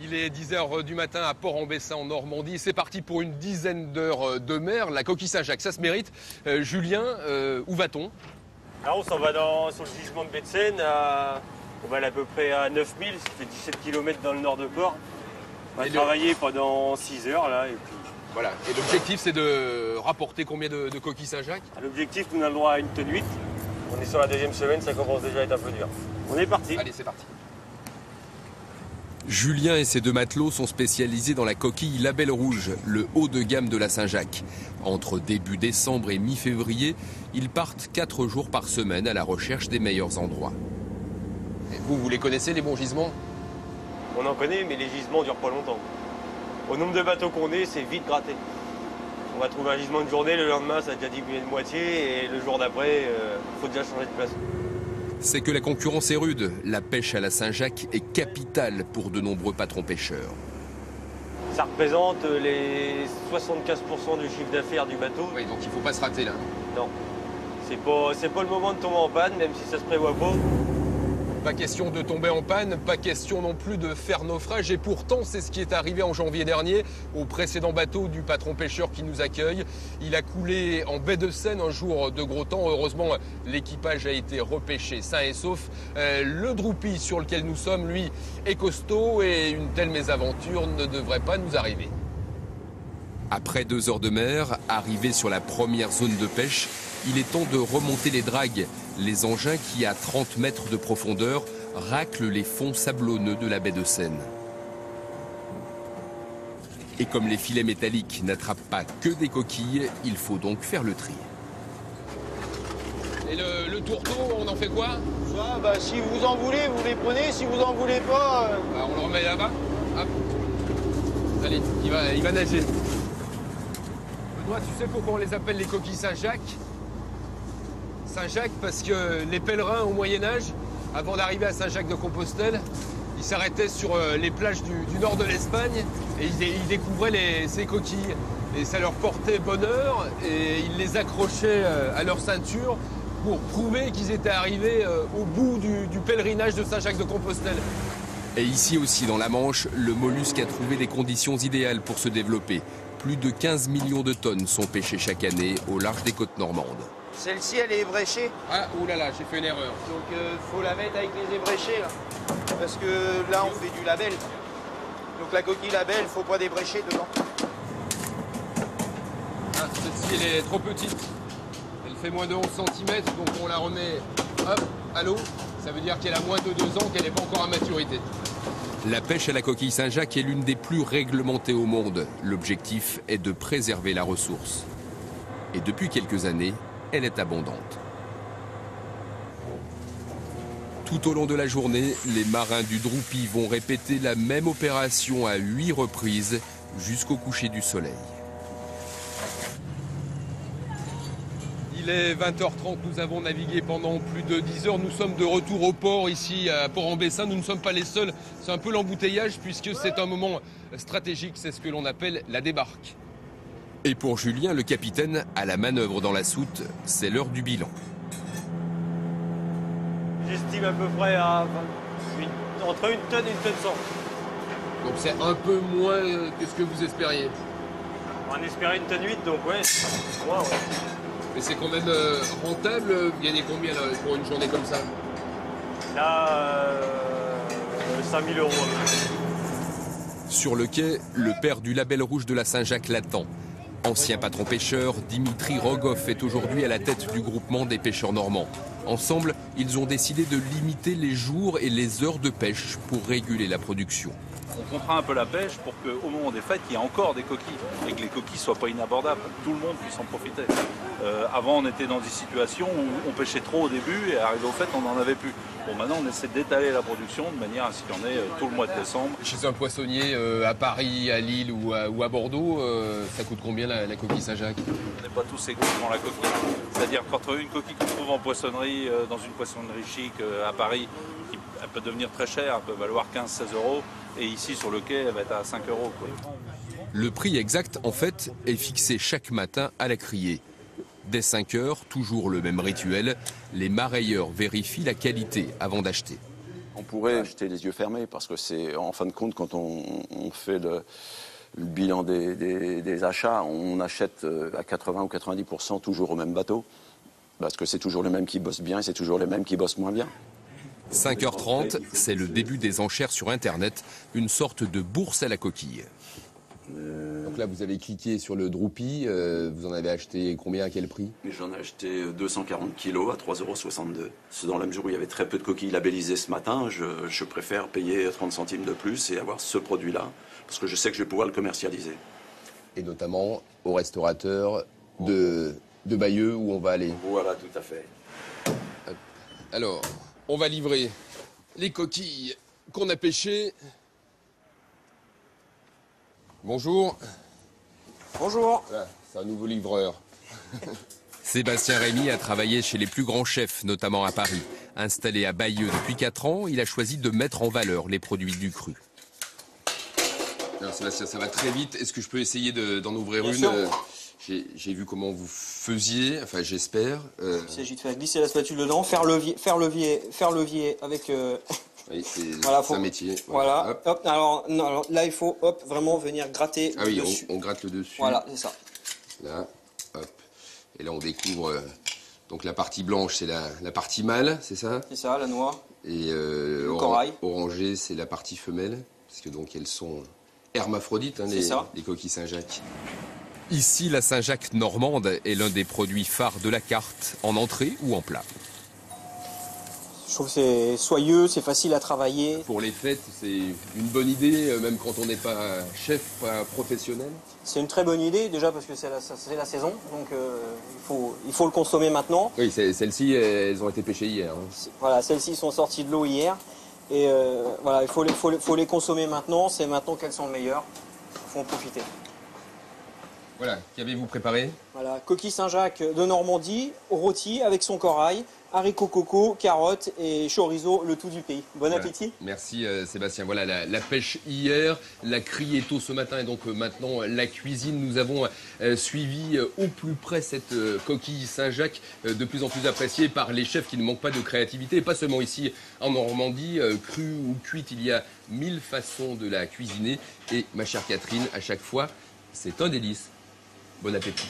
Il est 10h du matin à Port-en-Bessin en Normandie. C'est parti pour une dizaine d'heures de mer. La coquille Saint-Jacques, ça se mérite. Julien, où va-t-on? Là, on s'en va sur le gisement de baie de Seine. On va aller à peu près à 9000, ça fait 17 km dans le nord de Port. On va travailler pendant 6 heures là. Et puis... Voilà. Et l'objectif, c'est de rapporter combien de coquilles Saint-Jacques? L'objectif, on a le droit à une tonne 8. On est sur la deuxième semaine, ça commence déjà à être un peu dur. On est parti. Allez, c'est parti. Julien et ses deux matelots sont spécialisés dans la coquille Label Rouge, le haut de gamme de la Saint-Jacques. Entre début décembre et mi-février, ils partent 4 jours par semaine à la recherche des meilleurs endroits. Et vous les connaissez, les bons gisements? On en connaît, mais les gisements ne durent pas longtemps. Au nombre de bateaux qu'on est, c'est vite gratté. On va trouver un gisement de journée, le lendemain, ça a déjà diminué de moitié, et le jour d'après, il faut déjà changer de place. C'est que la concurrence est rude. La pêche à la Saint-Jacques est capitale pour de nombreux patrons pêcheurs. Ça représente les 75% du chiffre d'affaires du bateau. Oui, donc il ne faut pas se rater là. Non, c'est pas le moment de tomber en panne, même si ça se prévoit pas. Pas question de tomber en panne, pas question non plus de faire naufrage. Et pourtant, c'est ce qui est arrivé en janvier dernier au précédent bateau du patron pêcheur qui nous accueille. Il a coulé en baie de Seine un jour de gros temps. Heureusement, l'équipage a été repêché sain et sauf. Le Droupy sur lequel nous sommes, lui, est costaud et une telle mésaventure ne devrait pas nous arriver. Après 2 heures de mer, arrivé sur la première zone de pêche, il est temps de remonter les dragues, les engins qui, à 30 mètres de profondeur, raclent les fonds sablonneux de la baie de Seine. Et comme les filets métalliques n'attrapent pas que des coquilles, il faut donc faire le tri. Et le tourteau, on en fait quoi? Ça, si vous en voulez, vous les prenez. Si vous en voulez pas... on le remet là-bas. Hop. Allez, il va nager. Benoît, tu sais pourquoi on les appelle les coquilles Saint-Jacques? Saint-Jacques parce que les pèlerins au Moyen-Âge, avant d'arriver à Saint-Jacques-de-Compostelle, ils s'arrêtaient sur les plages du nord de l'Espagne et ils découvraient ces coquilles. Et ça leur portait bonheur et ils les accrochaient à leur ceinture pour prouver qu'ils étaient arrivés au bout du pèlerinage de Saint-Jacques-de-Compostelle. Et ici aussi, dans la Manche, le mollusque a trouvé les conditions idéales pour se développer. Plus de 15 millions de tonnes sont pêchées chaque année au large des côtes normandes. Celle-ci, elle est ébréchée. Ah, oulala, j'ai fait une erreur. Donc, faut la mettre avec les ébréchés, là. Parce que là, on fait du label. Donc, la coquille label, faut pas débrécher dedans. Ah, celle-ci, elle est trop petite. Elle fait moins de 11 cm, donc on la remet hop, à l'eau. Ça veut dire qu'elle a moins de 2 ans, qu'elle n'est pas encore à maturité. La pêche à la coquille Saint-Jacques est l'une des plus réglementées au monde. L'objectif est de préserver la ressource. Et depuis quelques années, elle est abondante. Tout au long de la journée, les marins du Droupy vont répéter la même opération à 8 reprises jusqu'au coucher du soleil. Il est 20h30, nous avons navigué pendant plus de 10 heures. Nous sommes de retour au port ici à Port-en-Bessin. Nous ne sommes pas les seuls. C'est un peu l'embouteillage puisque c'est un moment stratégique. C'est ce que l'on appelle la débarque. Et pour Julien, le capitaine, à la manœuvre dans la soute, c'est l'heure du bilan. J'estime à peu près à entre 1 tonne et 1 tonne 100. Donc c'est un peu moins que ce que vous espériez. On espérait 1 tonne 8, donc ouais. Moins, ouais. Mais c'est quand même rentable. Vous gagnez combien là, pour une journée comme ça? Là, 5 000 €. Sur le quai, le père du label rouge de la Saint-Jacques l'attend. Ancien patron pêcheur, Dimitri Rogoff est aujourd'hui à la tête du groupement des pêcheurs normands. Ensemble, ils ont décidé de limiter les jours et les heures de pêche pour réguler la production. On contraint un peu la pêche pour qu'au moment des fêtes, il y ait encore des coquilles et que les coquilles ne soient pas inabordables, que tout le monde puisse en profiter. Avant, on était dans des situations où on pêchait trop au début et arrivé aux fêtes, on n'en avait plus. Bon, maintenant, on essaie d'étaler la production de manière à ce qu'il y en ait tout le mois de décembre. Chez un poissonnier à Paris, à Lille ou à Bordeaux, ça coûte combien la coquille Saint-Jacques? On n'est pas tous égaux devant la coquille. C'est-à-dire qu'entre une coquille qu'on trouve en poissonnerie, dans une poissonnerie chic à Paris, elle peut devenir très chère, elle peut valoir 15-16 €. Et ici, sur le quai, elle va être à 5 €. Quoi. Le prix exact, en fait, est fixé chaque matin à la criée. Dès 5 heures, toujours le même rituel, les marailleurs vérifient la qualité avant d'acheter. On pourrait acheter les yeux fermés parce que c'est, en fin de compte, quand on fait le bilan des achats, on achète à 80 ou 90% toujours au même bateau. Parce que c'est toujours les mêmes qui bossent bien et c'est toujours les mêmes qui bossent moins bien. 5h30, c'est le début des enchères sur Internet, une sorte de bourse à la coquille. Donc là, vous avez cliqué sur le Droopy, vous en avez acheté combien, à quel prix? J'en ai acheté 240 kilos à 3,62 €. C'est dans la mesure où il y avait très peu de coquilles labellisées ce matin, je préfère payer 30 centimes de plus et avoir ce produit-là, parce que je sais que je vais pouvoir le commercialiser. Et notamment aux restaurateurs de Bayeux où on va aller. Voilà, tout à fait. Alors, on va livrer les coquilles qu'on a pêchées. Bonjour. Bonjour. Voilà, c'est un nouveau livreur. Sébastien Rémy a travaillé chez les plus grands chefs, notamment à Paris. Installé à Bayeux depuis 4 ans, il a choisi de mettre en valeur les produits du cru. Alors Sébastien, ça va très vite. Est-ce que je peux essayer d'en ouvrir Bien une sûr. J'ai vu comment vous faisiez, enfin j'espère. Il s'agit de faire glisser la spatule dedans, faire levier avec... Oui, c'est Voilà, un métier. Voilà. Hop. Hop. Alors non, là, il faut vraiment venir gratter Ah oui, dessus. on gratte le dessus. Voilà, c'est ça. Là, hop. Et là, on découvre donc la partie blanche, c'est la partie mâle, c'est ça? C'est ça, la noix. Et corail. orangé, c'est la partie femelle, parce que donc elles sont hermaphrodites, hein, les coquilles Saint-Jacques. Ici, la Saint-Jacques normande est l'un des produits phares de la carte, en entrée ou en plat. Je trouve que c'est soyeux, c'est facile à travailler. Pour les fêtes, c'est une bonne idée, même quand on n'est pas chef, pas professionnel. C'est une très bonne idée, déjà parce que c'est la saison, donc il faut le consommer maintenant. Oui, celles-ci, elles ont été pêchées hier. Hein. Voilà, celles-ci sont sorties de l'eau hier. Et voilà, il faut les consommer maintenant, c'est maintenant qu'elles sont meilleures. Il faut en profiter. Voilà, qu'avez-vous préparé? Voilà, coquille Saint-Jacques de Normandie, rôti avec son corail, haricots coco, carottes et chorizo, le tout du pays. Bon appétit. Merci Sébastien. Voilà la pêche hier, la criée-tôt ce matin et donc maintenant la cuisine. Nous avons suivi au plus près cette coquille Saint-Jacques, de plus en plus appréciée par les chefs qui ne manquent pas de créativité. Et pas seulement ici en Normandie, crue ou cuite, il y a 1000 façons de la cuisiner. Et ma chère Catherine, à chaque fois, c'est un délice. Bon appétit.